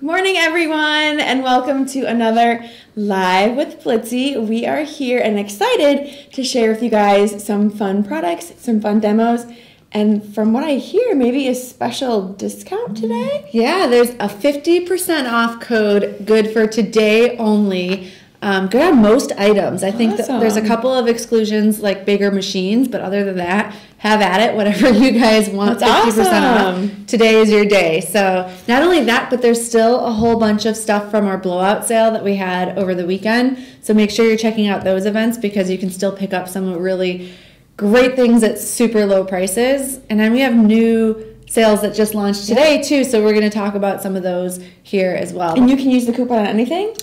Morning, everyone, and welcome to another Live with Blitsy. We are here and excited to share with you guys some fun products, some fun demos, and from what I hear, maybe a special discount today? Yeah, there's a 50% off code good for today only. Good on most items. I think that there's a couple of exclusions like bigger machines, but other than that, have at it, whatever you guys want. That's 50% off. Today is your day. So not only that, but there's still a whole bunch of stuff from our blowout sale that we had over the weekend. So make sure you're checking out those events because you can still pick up some really great things at super low prices. And then we have new sales that just launched today too. So we're going to talk about some of those here as well. And you can use the coupon on anything?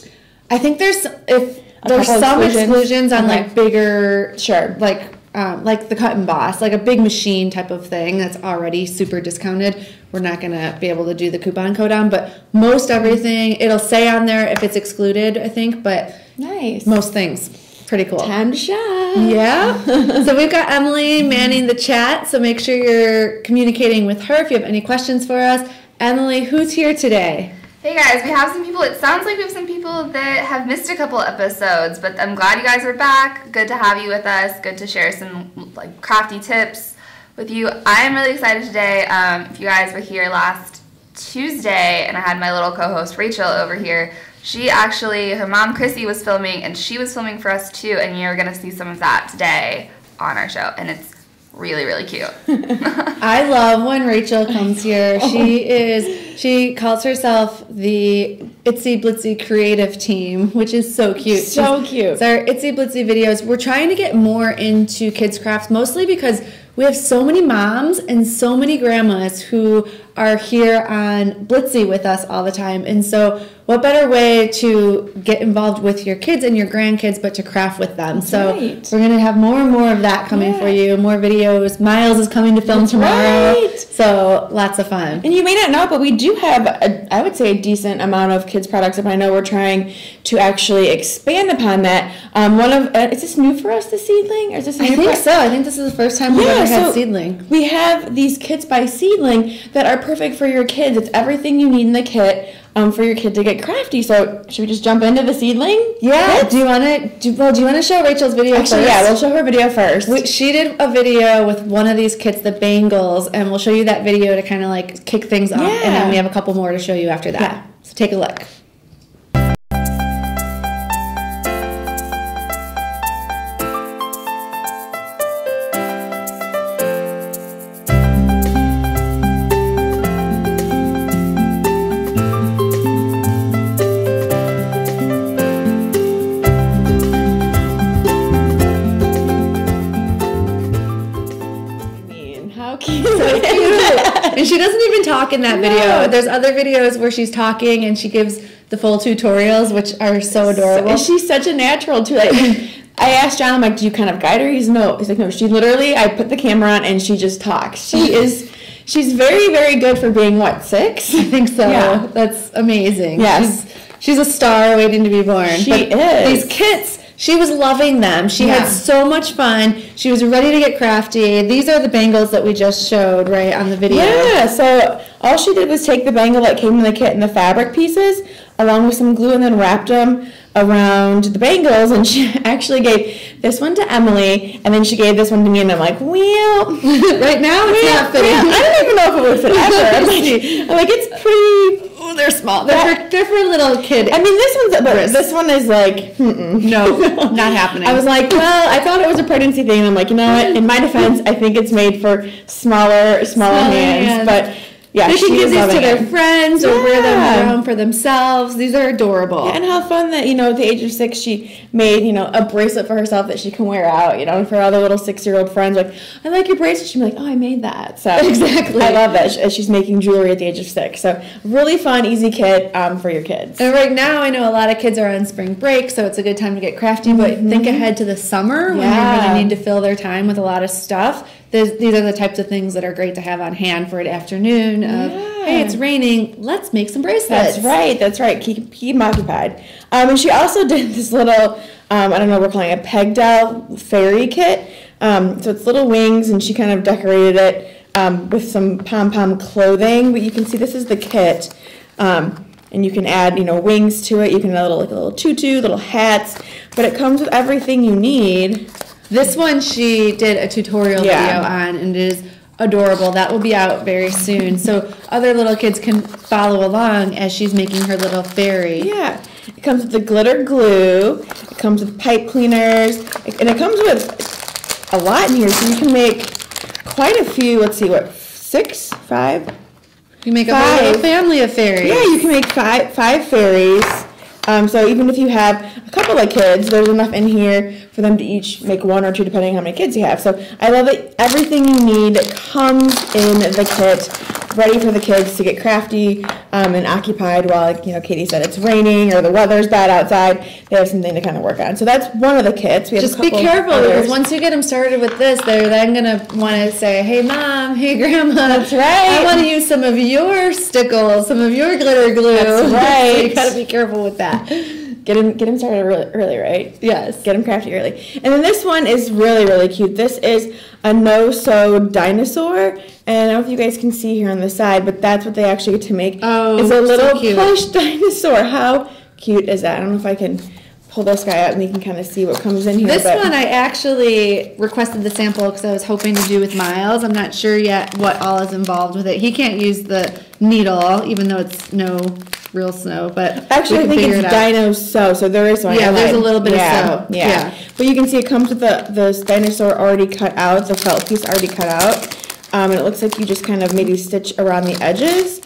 I think there's some exclusions on like bigger, like the cut and boss, like a big machine type of thing that's already super discounted. We're not going to be able to do the coupon code on, but most everything, it'll say on there if it's excluded, I think, but nice. Most things, pretty cool. Time to shop. Yeah. So we've got Emily manning the chat, so make sure you're communicating with her if you have any questions for us. Emily, who's here today? Hey guys, we have some people, it sounds like we have some people that have missed a couple episodes, but I'm glad you guys are back. Good to have you with us. Good to share some like crafty tips with you. I am really excited today. If you guys were here last Tuesday and I had my little co-host Rachel over here, she actually, her mom Chrissy was filming and she was filming for us too, and you're going to see some of that today on our show, and it's really, really cute. I love when Rachel comes here. She calls herself the Itsy Blitsy creative team, which is so cute. So cute. It's our Itsy Blitsy videos. We're trying to get more into kids crafts, mostly because we have so many moms and so many grandmas who are here on Blitsy with us all the time. And so what better way to get involved with your kids and your grandkids but to craft with them. That's so right. We're going to have more and more of that coming for you, more videos. Miles is coming to film tomorrow. Right. So lots of fun. And you may not know, but we do have, I would say, a decent amount of kids products, and I know we're trying to actually expand upon that. Is this new for us, the Seedling? Or is this new I think so. I think this is the first time we've ever had Seedling. We have these kits by Seedling that are perfect for your kids. It's everything you need in the kit for your kid to get crafty. So should we just jump into the Seedling? Yeah. Kits? Do you want to show Rachel's video first? Yeah, we'll show her video first. She did a video with one of these kits, the Bangles, and we'll show you that video to kind of like kick things off. Yeah. And then we have a couple more to show you after that. Yeah. So take a look. And she doesn't even talk in that video. There's other videos where she's talking and she gives the full tutorials, which are so adorable. And she's such a natural too. Like, I asked John, I'm like, do you kind of guide her? He's like, no. She literally, I put the camera on and she just talks. She's very, very good for being, what, 6? I think so. Yeah. That's amazing. Yes. She's a star waiting to be born. She is. These kits, she was loving them. She had so much fun. She was ready to get crafty. These are the bangles that we just showed, right, on the video. Yeah, so all she did was take the bangle that came in the kit and the fabric pieces along with some glue and then wrapped them around the bangles, and she actually gave this one to Emily and then she gave this one to me, and I'm like, well, right now it's not fitting. I don't even know if it would fit ever. I'm like, it's pretty... Oh, they're small. They're for little kid. I mean, this one is like, no, not happening. I was like, well, I thought it was a pregnancy thing, and I'm like, you know what? In my defense, I think it's made for smaller hands. But yeah, they can give these to their friends or wear them around for themselves. These are adorable. Yeah, and how fun that, at the age of 6, she made, a bracelet for herself that she can wear out, and for all the little 6-year-old friends, like, I like your bracelet. She'd be like, oh, I made that. So exactly. I love that. She's making jewelry at the age of 6. So really fun, easy kit for your kids. And right now, I know a lot of kids are on spring break, so it's a good time to get crafty, but think ahead to the summer when they really need to fill their time with a lot of stuff. These are the types of things that are great to have on hand for an afternoon of, hey, it's raining, let's make some bracelets. That's right. Keep them occupied. And she also did this little, I don't know, we're calling it a peg doll fairy kit. So it's little wings, and she kind of decorated it with some pom-pom clothing. But you can see this is the kit. and you can add, wings to it. You can add a little tutu, little hats, but it comes with everything you need. This one she did a tutorial video on, and it is adorable. That will be out very soon, so other little kids can follow along as she's making her little fairy. Yeah. It comes with the glitter glue. It comes with pipe cleaners, and it comes with a lot in here, so you can make quite a few. Let's see, 6, 5? You make a whole little family of fairies. Yeah, you can make five fairies. So even if you have a couple of kids, there's enough in here for them to each make 1 or 2, depending on how many kids you have. So I love that everything you need comes in the kit, ready for the kids to get crafty and occupied while, Katie said it's raining or the weather's bad outside. They have something to kind of work on. So that's one of the kits. We have Just be careful, because once you get them started with this, they're then going to want to say, hey, Mom, hey, Grandma. That's right. I want to use some of your stickles, some of your glitter glue. That's right. So you got to be careful with that. Get them started early, right? Yes. Get them crafty early. And then this one is really, really cute. This is a no-sew dinosaur. And I don't know if you guys can see here on the side, but that's what they actually get to make. Oh, it's a little so plush dinosaur. How cute is that? I don't know if I can pull this guy out and you can kind of see what comes in here. This one I actually requested the sample because I was hoping to do with Miles. I'm not sure yet what all is involved with it. He can't use the needle, even though it's no real snow, but actually I think it's Dino sew, so there is one. Yeah, there's a little bit of sew. Yeah. But you can see it comes with the dinosaur already cut out, the felt piece already cut out. And it looks like you just kind of maybe stitch around the edges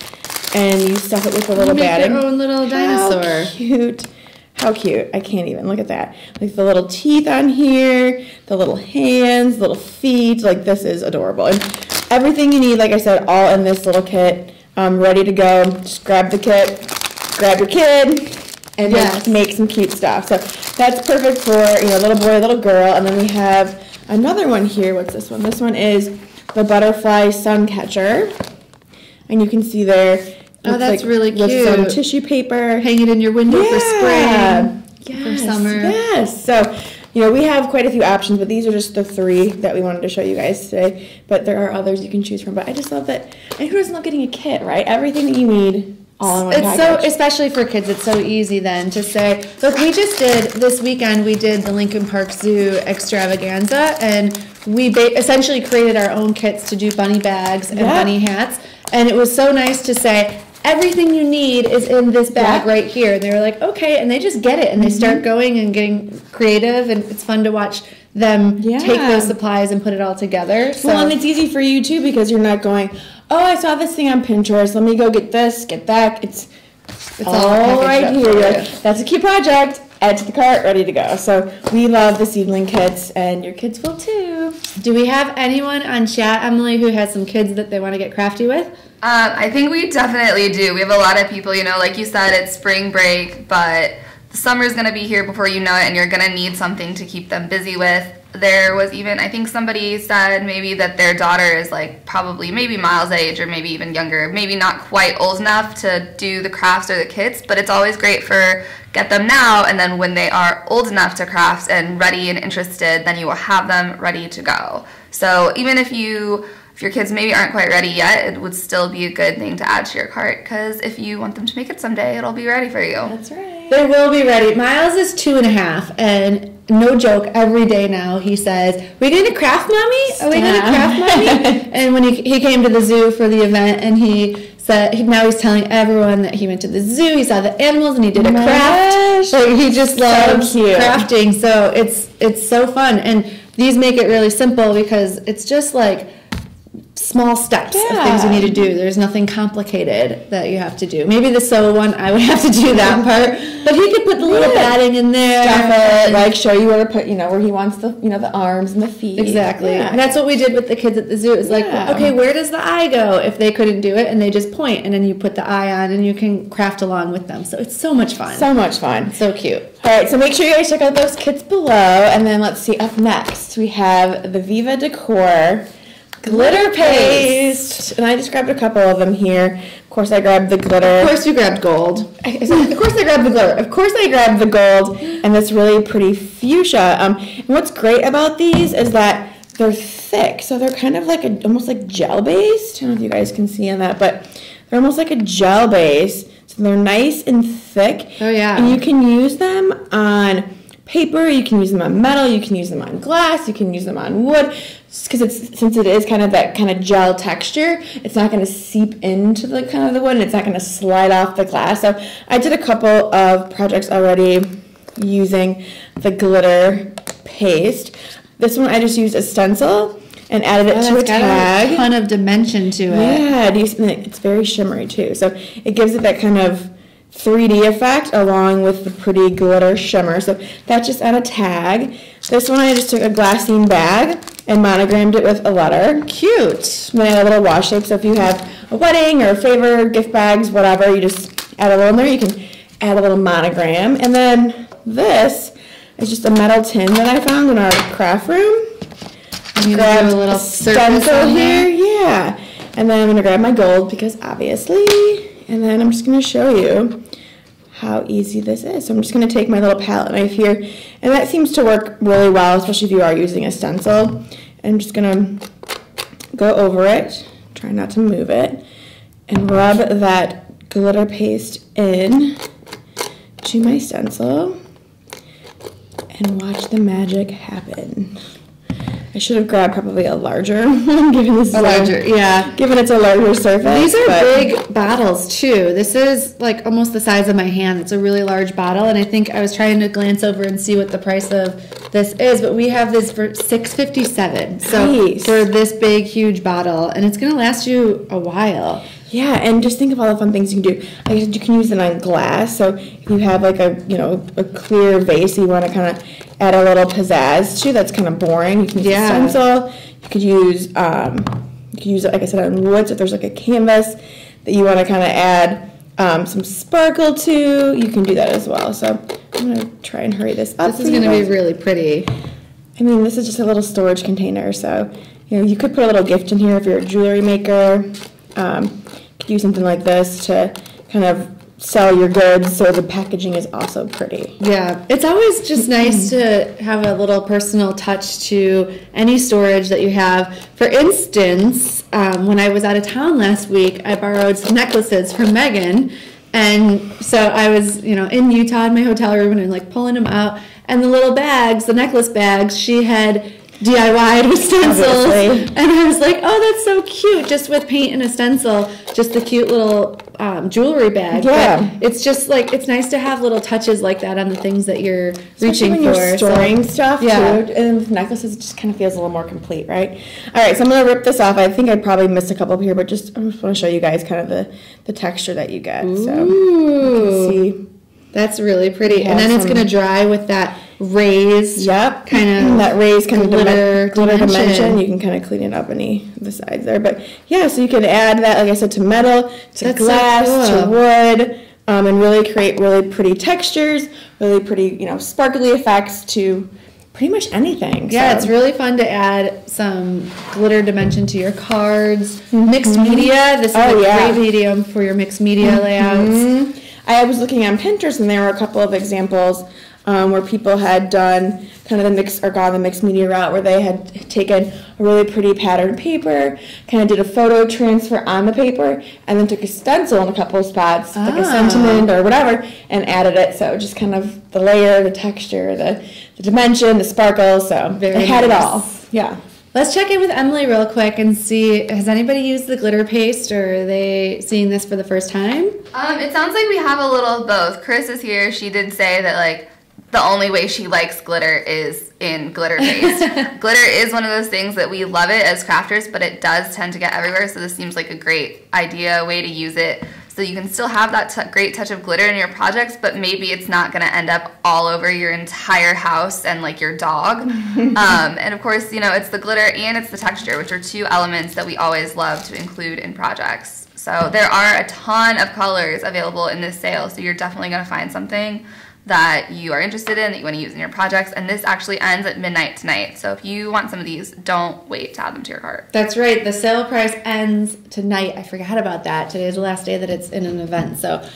and you stuff it with a little batting. Make your own little dinosaur. How cute. How cute. I can't even. Look at that. Like the little teeth on here, the little hands, little feet. Like this is adorable. And everything you need, like I said, all in this little kit. Ready to go. Just grab the kit, grab your kid, and just make some cute stuff. So that's perfect for little boy, little girl. And then we have another one here. What's this one? This one is the butterfly sun catcher, and you can see there. Oh, that's really cute. With some tissue paper. Hang it in your window for spring, for summer. Yes. So. We have quite a few options, but these are just the 3 that we wanted to show you guys today. But there are others you can choose from. But I just love that. And who doesn't love getting a kit, right? Everything that you need all in one package. So, especially for kids, it's so easy then to say, look, we just did, this weekend, we did the Lincoln Park Zoo extravaganza, and we essentially created our own kits to do bunny bags and bunny hats. And it was so nice to say, everything you need is in this bag right here. And they were like, okay, and they just get it, and they start going and getting creative, and it's fun to watch them take those supplies and put it all together. So. Well, and it's easy for you too, because you're not going, oh, I saw this thing on Pinterest, let me go get this, get that. It's all right here. You're like, that's a cute project. Add to the cart, ready to go. So we love the Seedling kits, and your kids will too. Do we have anyone on chat, Emily, who has some kids that they want to get crafty with? I think we definitely do. We have a lot of people, like you said, it's spring break, but the summer's going to be here before you know it, and you're going to need something to keep them busy with. There was even, I think somebody said maybe that their daughter is probably maybe Miles' age or maybe even younger, maybe not quite old enough to do the crafts or the kits, but it's always great for get them now, and then when they are old enough to craft and ready and interested, then you will have them ready to go. So even if your kids maybe aren't quite ready yet, it would still be a good thing to add to your cart, because if you want them to make it someday, it'll be ready for you. That's right. They will be ready. Miles is 2.5, and no joke, every day now he says, "Are we going to craft, Mommy? Are we going to craft, Mommy?" And when he came to the zoo for the event, and he said, now he's telling everyone that he went to the zoo, he saw the animals, and he did a craft. So he just loves crafting. So it's so fun. And these make it really simple, because it's just small steps of things you need to do. There's nothing complicated that you have to do. Maybe the sew one, I would have to do that part, but he could put the little padding in there. Stuff it, show you where to put, where he wants the, the arms and the feet. Exactly. Yeah. And that's what we did with the kids at the zoo. It was okay, where does the eye go? If they couldn't do it, and they just point, and then you put the eye on, and you can craft along with them. So it's so much fun. So much fun. So cute. All right, so make sure you guys check out those kits below, and then let's see, up next, we have the Viva Decor glitter paste, and I just grabbed a couple of them here. Of course, I grabbed the glitter. Of course, you grabbed gold. Of course, I grabbed the glitter. Of course, I grabbed the gold and this really pretty fuchsia. And what's great about these is that they're thick, so they're kind of almost like gel based. I don't know if you guys can see on that, but they're almost like a gel base. So So they're nice and thick. Oh, yeah. And you can use them on paper, you can use them on metal, you can use them on glass, you can use them on wood. Because since it is kind of that kind of gel texture, it's not going to seep into the kind of the wood, and it's not going to slide off the glass. So I did a couple of projects already using the glitter paste. This one I just used a stencil and added it to a tag. A ton of dimension to it. Yeah, it's very shimmery too. So it gives it that kind of 3D effect along with the pretty glitter shimmer. So that's just on a tag. This one I just took a glassine bag and monogrammed it with a letter. Cute. And then I add a little washi tape. So if you have a wedding or a favor, gift bags, whatever, you just add a little in there. You can add a little monogram. And then this is just a metal tin that I found in our craft room. You grab a little stencil here. Yeah. And then I'm going to grab my gold because obviously, and then I'm just going to show you how easy this is. So I'm just going to take my little palette knife here, and that seems to work really well, especially if you are using a stencil. And I'm just going to go over it, try not to move it, and rub that glitter paste in to my stencil and watch the magic happen. I should have grabbed probably a larger one, given it's a larger surface. These are big bottles too. This is like almost the size of my hand. It's a really large bottle, and I think I was trying to glance over and see what the price of this is, but we have this for $6.57. So nice. For this big, huge bottle, and it's gonna last you a while. Yeah, and just think of all the fun things you can do. Like I said, you can use it on glass. So if you have like a clear vase that you want to kind of add a little pizzazz to, that's kind of boring. You can use a stencil. You could use it, like I said, on wood. So if there's like a canvas that you want to kind of add some sparkle to, you can do that as well. So I'm gonna try and hurry this up. This is gonna be really pretty. I mean, this is just a little storage container. So you could put a little gift in here if you're a jewelry maker. Could use something like this to kind of sell your goods, so the packaging is also pretty. Yeah, it's always just nice to have a little personal touch to any storage that you have. For instance, when I was out of town last week, I borrowed some necklaces from Megan, and so I was, in Utah in my hotel room, and I'm like pulling them out, and the little bags, the necklace bags, she had DIY'd with stencils. Obviously. And I was like, oh, that's so cute, just with paint and a stencil, just the cute little jewelry bag. Yeah. But it's just like, it's nice to have little touches like that on the things that you're reaching when for. You're storing stuff too, and with necklaces it just kind of feels a little more complete, right? All right, so I'm going to rip this off. I think I probably missed a couple up here, but I just want to show you guys kind of the texture that you get. Ooh. So you can see. That's really pretty. And then it's going to dry with that raised kind of that raised kind glitter of glitter dimension. You can kind of clean it up any of the sides there. But yeah, so you can add that, like I said, to metal, to glass, to wood, and really create really pretty textures, really pretty, sparkly effects to pretty much anything. Yeah, it's really fun to add some glitter dimension to your cards. Mixed media. This is a great medium for your mixed media layouts. I was looking on Pinterest, and there were a couple of examples where people had done kind of gone the mixed media route, where they had taken a really pretty patterned paper, kind of did a photo transfer on the paper, and then took a stencil in a couple of spots, like a sentiment or whatever, and added it. So just kind of the layer, the texture, the dimension, the sparkle. So they had it all. Yeah. Let's check in with Emily real quick and see, has anybody used the glitter paste, or are they seeing this for the first time? It sounds like we have a little of both. Chris is here. She did say that, the only way she likes glitter is in glitter paste. Glitter is one of those things that we love it as crafters, but it does tend to get everywhere, so this seems like a great way to use it. So you can still have that great touch of glitter in your projects, but maybe it's not going to end up all over your entire house and your dog. And of course, it's the glitter and it's the texture, which are two elements that we always love to include in projects. So there are a ton of colors available in this sale, so you're definitely going to find something that you are interested in, that you want to use in your projects. And this actually ends at midnight tonight. So if you want some of these, don't wait to add them to your cart. That's right. The sale price ends tonight. I forgot about that. Today's the last day that it's in an event. So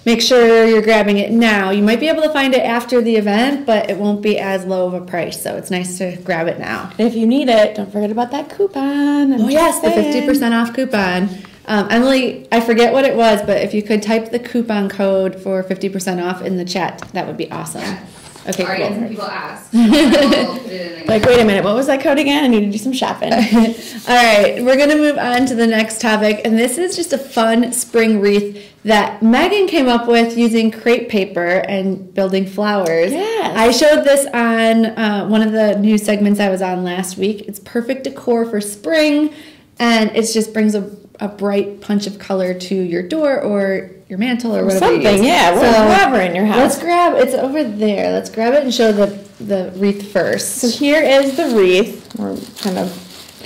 make sure you're grabbing it now. You might be able to find it after the event, but it won't be as low of a price. So it's nice to grab it now. And if you need it, don't forget about that coupon. Oh, yes, the 50% off coupon. Emily, I forget what it was, but if you could type the coupon code for 50% off in the chat, that would be awesome. Yes. Okay, Already cool. had some people ask. We'll put it in Like, wait a minute, what was that code again? I need to do some shopping. All right, we're going to move on to the next topic, and this is just a fun spring wreath that Megan came up with using crepe paper and building flowers. Yes. I showed this on one of the news segments I was on last week. It's perfect decor for spring, and it just brings a bright punch of color to your door or your mantle or whatever you use. Yeah, whatever in your house. Let's grab, it's over there. Let's grab it and show the wreath first. So here is the wreath. We're kind of,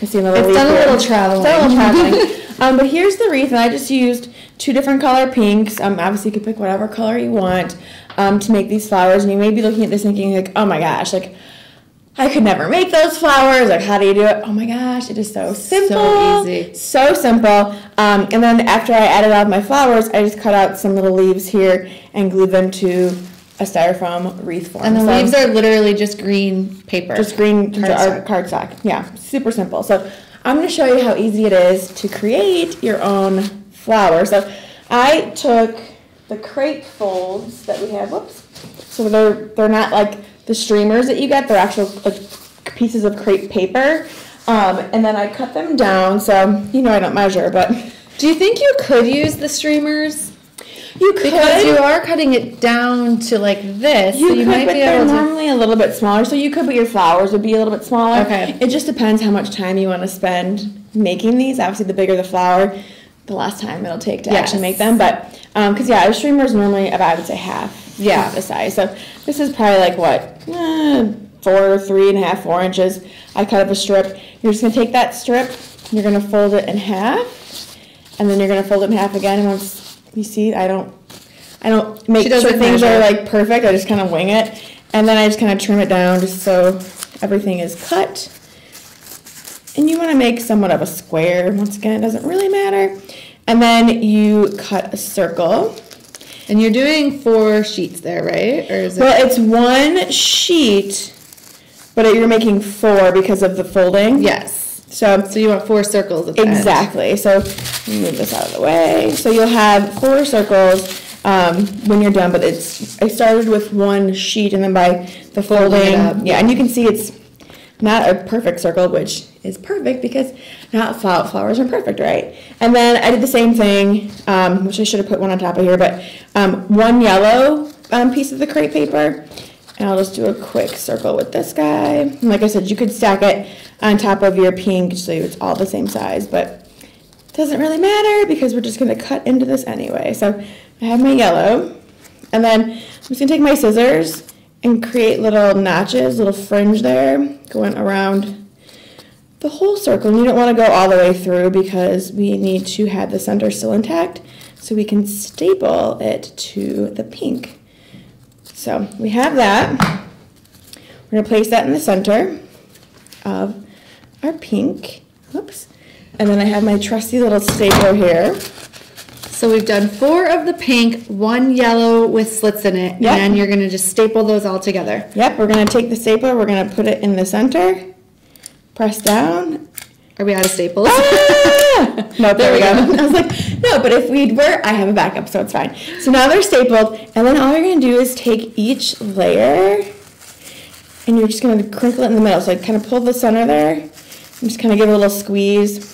you see a little It's wreath done a here. little traveling. It's done a little traveling. But here's the wreath, and I just used 2 different color pinks. Obviously, you could pick whatever color you want to make these flowers. And you may be looking at this thinking, like, oh my gosh, like, I could never make those flowers. Like, how do you do it? Oh my gosh, it is so simple. So easy. So simple. And then after I added all of my flowers, I just cut out some little leaves here and glued them to a styrofoam wreath form. And the leaves are literally just green paper. Just green cardstock. cardstock. Yeah, super simple. So I'm going to show you how easy it is to create your own flower. So I took the crepe folds that we have. Whoops. So they're not like the streamers that you get. They're actual pieces of crepe paper. And then I cut them down. So, I don't measure, but... Do you think you could use the streamers? You could. Because you are cutting it down to like this. You so you could, might but be they're able to... normally a little bit smaller. So you could, but your flowers would be a little bit smaller. Okay. It just depends how much time you want to spend making these. Obviously, the bigger the flower, the less time it'll take to actually make them. But, because, a streamer is normally about, I would say, half the size. So this is probably like, what, 3.5, 4 inches. I cut up a strip. You're just going to take that strip, you're going to fold it in half, and then you're going to fold it in half again. And once you see, I don't make sure things are like perfect. I just kind of wing it. And then I just kind of trim it down just so everything is cut. And you want to make somewhat of a square. Once again, it doesn't really matter. And then you cut a circle. And you're doing 4 sheets there, right? Or is it... Well, it's 1 sheet, but you're making 4 because of the folding. Yes. So you want 4 circles at the end. Exactly. So move this out of the way. So you'll have 4 circles when you're done, but I started with 1 sheet, and then by the folding, and you can see it's not a perfect circle, which is perfect because not flowers are perfect, right? And then I did the same thing, which I should have put one on top of here, but 1 yellow piece of the crepe paper, and I'll just do a quick circle with this guy. And like I said, you could stack it on top of your pink so it's all the same size, but it doesn't really matter because we're just going to cut into this anyway. So I have my yellow, and then I'm just going to take my scissors and create little notches, little fringe there, going around the whole circle. And you don't want to go all the way through because we need to have the center still intact so we can staple it to the pink. So we have that. We're going to place that in the center of our pink. Whoops. And then I have my trusty little stapler here. So we've done 4 of the pink, 1 yellow with slits in it, and then you're going to just staple those all together. Yep, we're going to take the stapler, we're going to put it in the center, press down. Are we out of staples? Ah! No, there we go. I was like, no, but if we were, I have a backup, so it's fine. So now they're stapled, and then all you're going to do is take each layer, and you're just going to crinkle it in the middle. So I kind of pull the center there, and just kind of give it a little squeeze.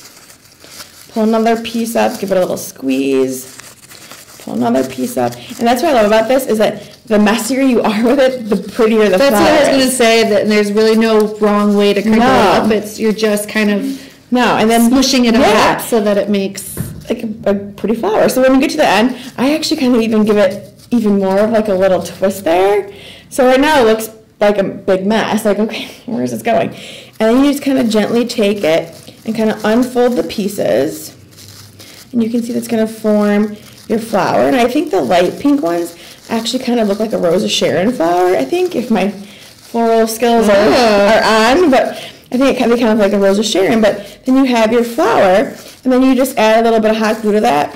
Pull another piece up, give it a little squeeze, pull another piece up. And that's what I love about this is that the messier you are with it, the prettier the flower is. That's what I was going to say, that there's really no wrong way to crinkle it up. You're just kind of and then smushing it up so that it makes like a pretty flower. So when we get to the end, I actually kind of even give it even more of like a little twist there. So right now it looks like a big mess. Like, okay, where is this going? And then you just kind of gently take it and kind of unfold the pieces, and you can see that's going to form your flower. And I think the light pink ones actually kind of look like a Rose of Sharon flower, I think, if my floral skills are on, but I think it kind of like a Rose of Sharon. But then you have your flower, and then you just add a little bit of hot glue to that,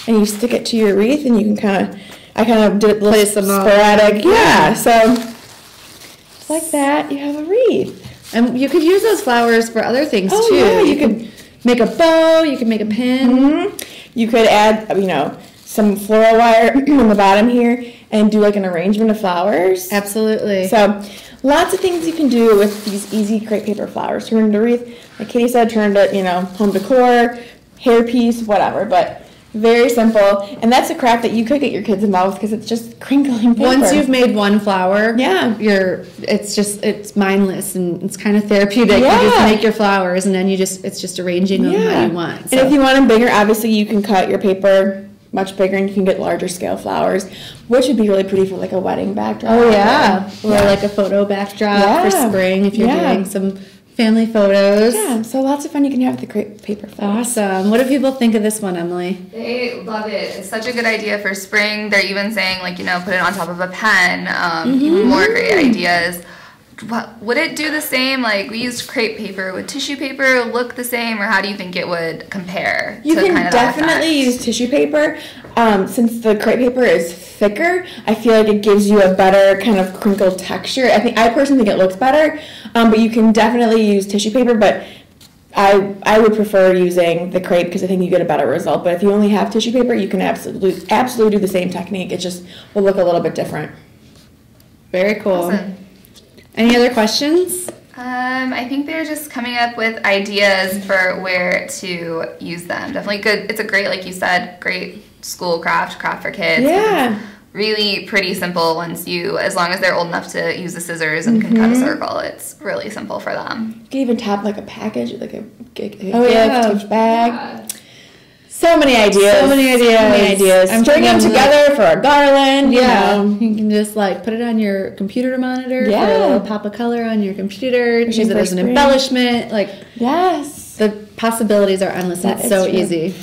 and you stick it to your wreath, and you can I kind of did it a little sporadic. Yeah, so like that, you have a wreath. And you could use those flowers for other things too. Yeah, you could make a bow, you can make a pin. Mm-hmm. You could add, some floral wire on the bottom here and do like an arrangement of flowers. Absolutely. So lots of things you can do with these easy crepe paper flowers. Turn into wreath, like Katie said, turn to, home decor, hairpiece, whatever. But very simple. And that's a craft that you could get your kids involved with because it's just crinkling paper. Once you've made one flower, it's mindless and it's kind of therapeutic. Yeah. You just make your flowers and then it's just arranging them how you want. So. And if you want them bigger, obviously you can cut your paper much bigger and you can get larger scale flowers, which would be really pretty for like a wedding backdrop. Oh yeah. Or like a photo backdrop for spring if you're doing some family photos. Yeah, so lots of fun you can have with the crepe paper flowers. Awesome. What do people think of this one, Emily? They love it. It's such a good idea for spring. They're even saying put it on top of a pen. Even more great ideas. Would it do the same? Like we used crepe paper. Would tissue paper look the same, or how do you think it would compare? You can definitely use tissue paper. Since the crepe paper is thicker, I feel like it gives you a better kind of crinkled texture. I personally think it looks better, but you can definitely use tissue paper. But I would prefer using the crepe because I think you get a better result. But if you only have tissue paper, you can absolutely do the same technique. It just will look a little bit different. Very cool. Awesome. Any other questions? I think they're just coming up with ideas for where to use them. Definitely good. It's a great, like you said, great school craft for kids. Yeah. Really pretty simple as long as they're old enough to use the scissors and can cut a circle. It's really simple for them. You can even top like a package, like a gift bag. Yeah. So many ideas. String them together for a garland. Yeah. You can just put it on your computer monitor for a little pop of color on your computer. Use it as an embellishment. Yes. The possibilities are endless. It's so easy.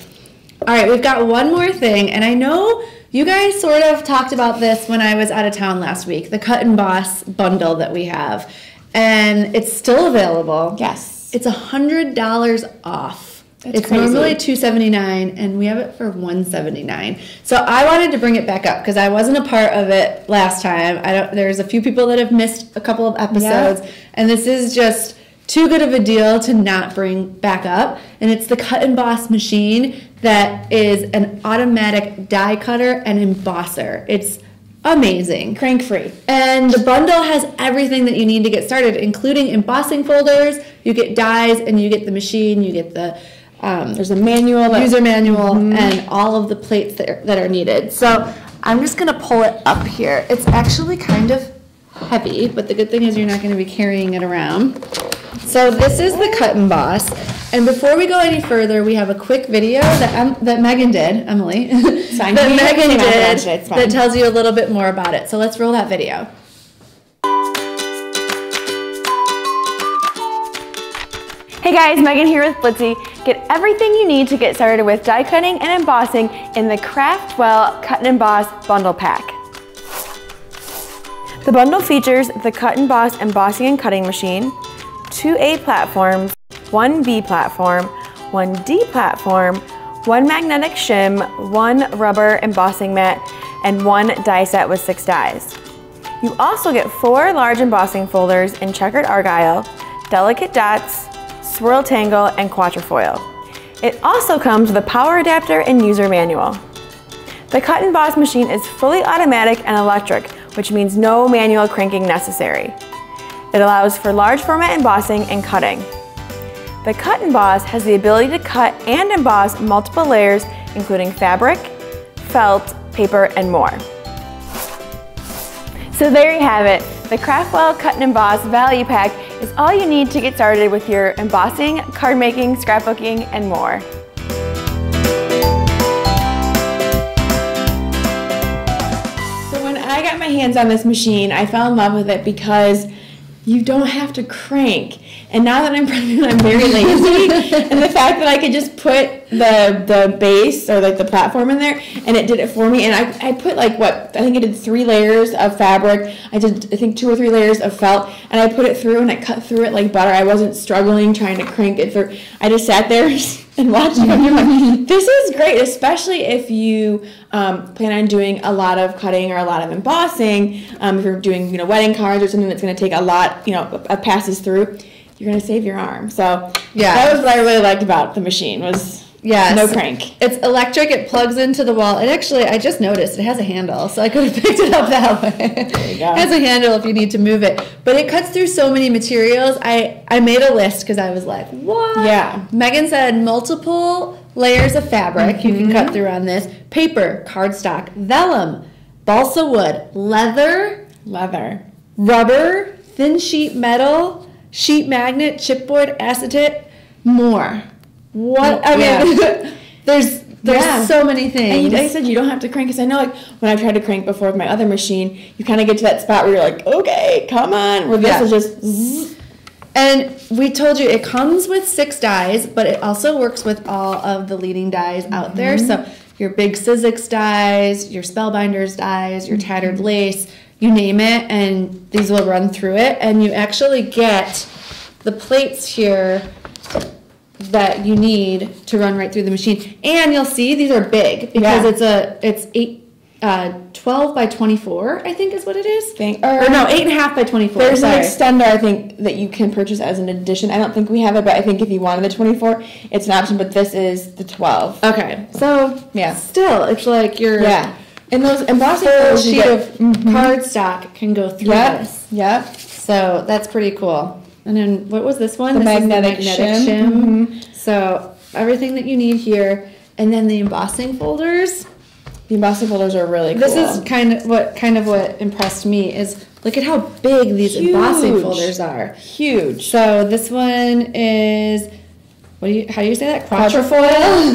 All right, we've got one more thing. And I know you guys sort of talked about this when I was out of town last week, the Cut and Boss bundle that we have. And it's still available. Yes. It's $100 off. It's crazy. Normally $279 and we have it for $179. So I wanted to bring it back up because I wasn't a part of it last time. There's a few people that have missed a couple of episodes, and this is just too good of a deal to not bring back up. And it's the Cut and Boss machine that is an automatic die cutter and embosser. It's amazing. Crank free. And the bundle has everything that you need to get started, including embossing folders. You get dies and you get the machine, you get the there's a manual, user manual, and all of the plates that are needed. So I'm just going to pull it up here. It's actually kind of heavy, but the good thing is you're not going to be carrying it around. So this is the Cut and Boss. And before we go any further, we have a quick video that Megan did, Emily, that tells you a little bit more about it. So let's roll that video. Hey guys, Megan here with Blitsy. Get everything you need to get started with die cutting and embossing in the Craftwell Cut and Emboss Bundle Pack. The bundle features the Cut and Boss embossing and cutting machine, 2 A platforms, 1 B platform, 1 D platform, 1 magnetic shim, 1 rubber embossing mat, and 1 die set with 6 dies. You also get 4 large embossing folders in checkered argyle, delicate dots, swirl tangle, and quatrefoil. It also comes with a power adapter and user manual. The Cut and Boss machine is fully automatic and electric, which means no manual cranking necessary. It allows for large format embossing and cutting. The Cut and Boss has the ability to cut and emboss multiple layers, including fabric, felt, paper, and more. So there you have it. The Craftwell Cut and Emboss Value Pack is all you need to get started with your embossing, card making, scrapbooking, and more. So when I got my hands on this machine, I fell in love with it because you don't have to crank. And now that I'm pregnant, I'm very lazy. And the fact that I could just put the base or the platform in there and it did it for me. And I put I think I did 3 layers of fabric. I did, I think 2 or 3 layers of felt, and I put it through and I cut through it like butter. I wasn't struggling trying to crank it through. I just sat there and watched it. And you're like, this is great, especially if you plan on doing a lot of cutting or a lot of embossing. If you're doing wedding cards or something that's going to take a lot of passes through. You're going to save your arm. So Yeah. That was what I really liked about the machine was no crank. It's electric. It plugs into the wall. And actually, I just noticed it has a handle, so I could have picked it up that way. There you go. It has a handle if you need to move it. But it cuts through so many materials. I made a list because I was like, what? Yeah. Megan said multiple layers of fabric you can cut through on this. Paper, cardstock, vellum, balsa wood, leather, rubber, thin sheet metal, sheet magnet, chipboard, acetate, more. What? I mean, there's so many things. And like I said, you don't have to crank, because I know, like, when I tried to crank before with my other machine, you kind of get to that spot where you're like, okay, come on, where this is just zzz. And we told you it comes with 6 dyes, but it also works with all of the leading dyes out there. So your big Sizzix dyes, your Spellbinders dyes, your tattered lace, you name it, and these will run through it. And you actually get the plates here that you need to run right through the machine. And you'll see these are big because it's 12 by 24, I think is what it is. Or no, 8.5 by 24. There's an extender, I think, that you can purchase as an addition. I don't think we have it, but I think if you wanted the 24, it's an option, but this is the 12. Okay. So, still, it's like your and those embossing whole sheet of cardstock can go through this. Yep. So, that's pretty cool. And then, what was this one? The this magnetic is the magnetic shim. shim. So, everything that you need here. And then the embossing folders. The embossing folders are really cool. This is kind of what impressed me is look at how big these embossing folders are. Huge. So this one is how do you say that? Quatrefoil.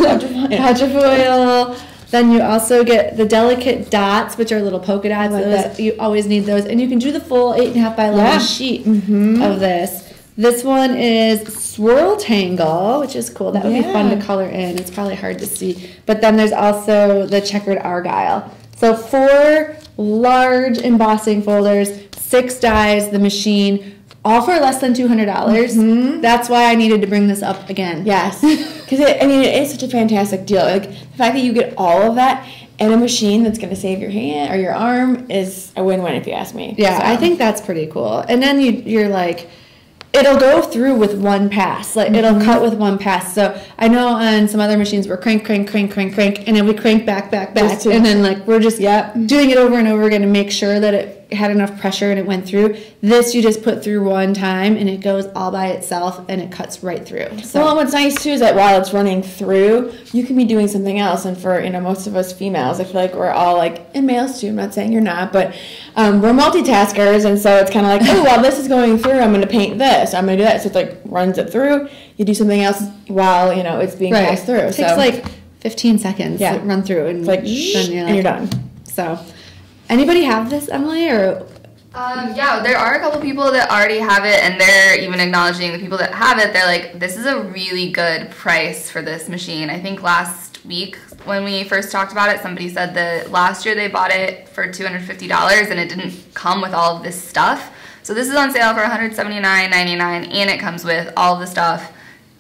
Quatrefoil. Then you also get the delicate dots, which are little polka dots. Those, you always need those, and you can do the full 8.5 by 11 sheet of this. This one is Swirl Tangle, which is cool. That would be fun to color in. It's probably hard to see. But then there's also the Checkered Argyle. So 4 large embossing folders, 6 dyes, the machine, all for less than $200. That's why I needed to bring this up again. Yes. Because, it is such a fantastic deal. Like, the fact that you get all of that and a machine that's going to save your hand or your arm is a win-win, if you ask me. Yeah, so I think that's pretty cool. And then you're like, it'll go through with one pass. Like, it'll cut with one pass. So I know on some other machines we're crank, and then we crank back, and then, like, we're just doing it over and over again to make sure that it had enough pressure and it went through. This you just put through one time and it goes all by itself and it cuts right through. So. Well, what's nice too is that while it's running through, you can be doing something else. And for most of us females, I feel like we're all like, and males too, I'm not saying you're not, but we're multitaskers, and so it's kind of like, oh, while this is going through, I'm going to paint this, I'm going to do that. So it's like runs it through. You do something else while it's being passed through. It takes like 15 seconds to run through, and it's like, then you're done. So. Anybody have this, Emily, or? Yeah, there are a couple people that already have it, and they're even acknowledging the people that have it. They're like, this is a really good price for this machine. I think last week when we first talked about it, somebody said that last year they bought it for $250 and it didn't come with all of this stuff. So this is on sale for $179.99, and it comes with all of the stuff.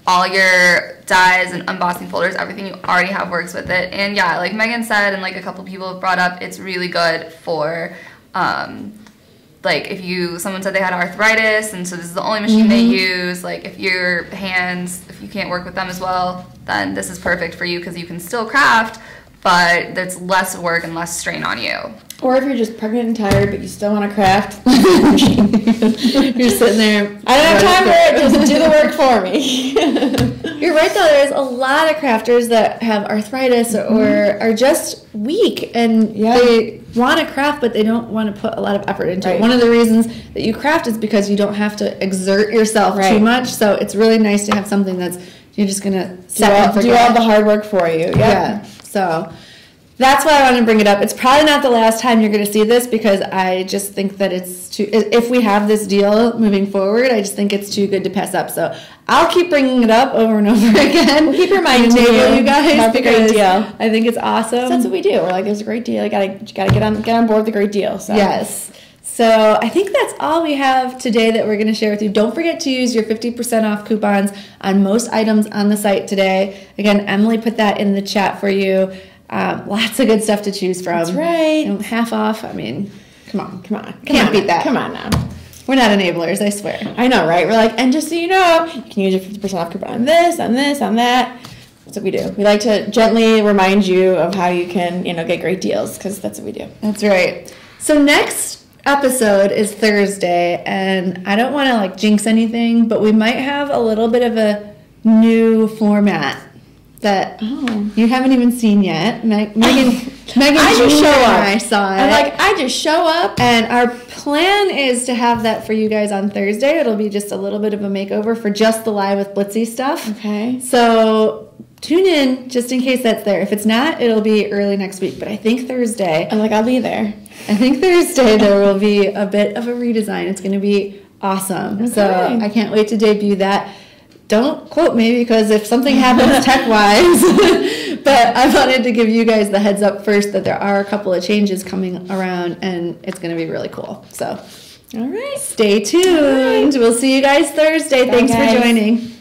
All your dyes and embossing folders, everything you already have works with it. And yeah, like Megan said, and like a couple people have brought up, it's really good for, like if someone said they had arthritis, and so this is the only machine they use. Like if your hands, if you can't work with them as well, then this is perfect for you because you can still craft, but there's less work and less strain on you. Or if you're just pregnant and tired, but you still want to craft. You're sitting there. I don't have time for it. Just do the work for me. You're right, though. There's a lot of crafters that have arthritis or are just weak, and they want to craft, but they don't want to put a lot of effort into it. One of the reasons that you craft is because you don't have to exert yourself too much. So it's really nice to have something that's you're just gonna do all the hard work for you. Yeah. So. That's why I wanted to bring it up. It's probably not the last time you're going to see this because I just think that it's too, if we have this deal moving forward, I just think it's too good to pass up. So I'll keep bringing it up over and over again. We'll keep reminding you guys because I think it's awesome. So that's what we do. We're like, there's a great deal. You gotta get on board with the great deal. So. Yes. So I think that's all we have today that we're going to share with you. Don't forget to use your 50% off coupons on most items on the site today. Again, Emily put that in the chat for you. Lots of good stuff to choose from. That's right. Half off. I mean, come on. Can't beat that. Come on now. We're not enablers, I swear. I know, right? We're like, and just so you know, you can use your 50% off coupon on this, on this, on that. That's what we do. We like to gently remind you of how you can, get great deals, because that's what we do. That's right. So next episode is Thursday, and I don't want to like jinx anything, but we might have a little bit of a new format that you haven't even seen yet. Megan, I just show up. I saw it. I'm like, I just show up. And our plan is to have that for you guys on Thursday. It'll be just a little bit of a makeover for just the Live with Blitsy stuff. Okay. So tune in just in case that's there. If it's not, it'll be early next week. But I think Thursday. I'm like, I'll be there. I think Thursday there will be a bit of a redesign. It's going to be awesome. Okay. So I can't wait to debut that. Don't quote me because if something happens tech-wise, but I wanted to give you guys the heads up first that there are a couple of changes coming around and it's going to be really cool. So, all right. Stay tuned. We'll see you guys Thursday. Thanks for joining.